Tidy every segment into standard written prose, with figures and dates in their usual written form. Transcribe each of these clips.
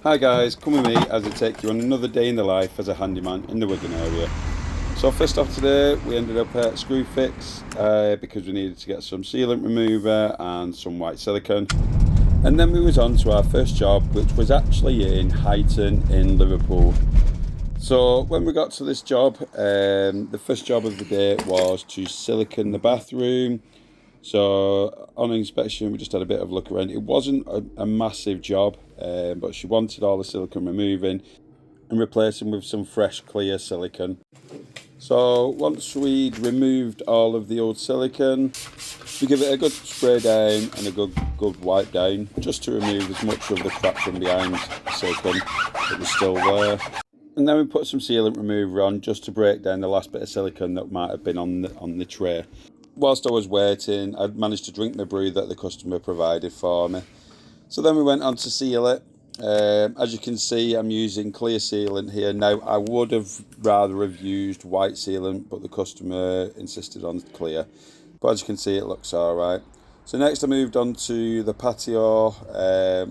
Hi guys, come with me as I take you on another day in the life as a handyman in the Wigan area. So first off today, we ended up at screw fix because we needed to get some sealant remover and some white silicone. And then we was on to our first job, which was actually in Highton in Liverpool. So when we got to this job, the first job of the day was to silicone the bathroom. So on inspection, we just had a bit of a look around. It wasn't a massive job, but she wanted all the silicone removing and replacing with some fresh clear silicone. So once we'd removed all of the old silicone, we give it a good spray down and a good wipe down, just to remove as much of the crap from behind the silicone that was still there. And then we put some sealant remover on just to break down the last bit of silicone that might have been on the tray. Whilst I was waiting, I'd managed to drink the brew that the customer provided for me. So then we went on to seal it. As you can see, I'm using clear sealant here. Now, I would have rather have used white sealant, but the customer insisted on clear. But as you can see, it looks all right. So next I moved on to the patio.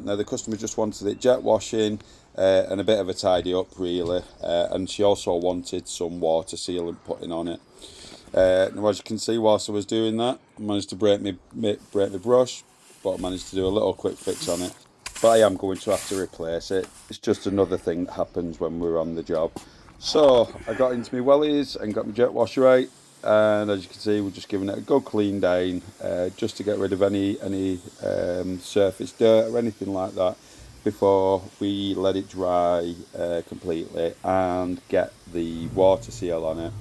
Now the customer just wanted it jet washing and a bit of a tidy up really. And she also wanted some water sealant putting on it. Now as you can see, whilst I was doing that, I managed to break the brush, but I managed to do a little quick fix on it. But I am going to have to replace it. It's just another thing that happens when we're on the job. So I got into my wellies and got my jet washer out, and as you can see, we're just giving it a good clean down, just to get rid of any surface dirt or anything like that before we let it dry completely and get the water seal on it.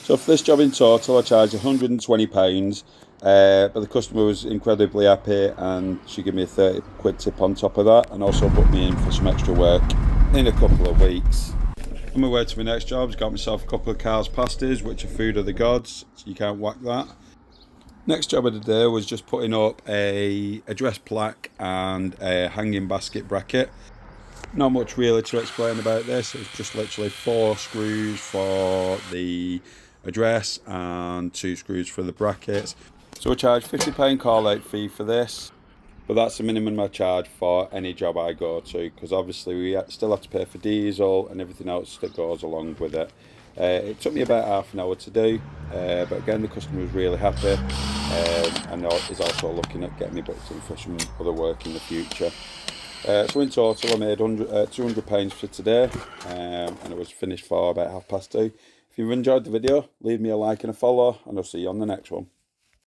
So for this job in total, I charged £120, but the customer was incredibly happy and she gave me a 30 quid tip on top of that, and also put me in for some extra work in a couple of weeks. On my way to my next job, got myself a couple of Carl's pasties, which are food of the gods, so you can't whack that. Next job of the day was just putting up a address plaque and a hanging basket bracket. Not much really to explain about this. It's just literally 4 screws for the address and 2 screws for the brackets. So I charge £50 call out fee for this, but that's the minimum I charge for any job I go to, because obviously we still have to pay for diesel and everything else that goes along with it. It took me about half an hour to do, but again the customer was really happy, and is also looking at getting me booked in for some other work in the future. So in total I made £200 for today, and it was finished for about 2:30. If you've enjoyed the video, leave me a like and a follow, and I'll see you on the next one.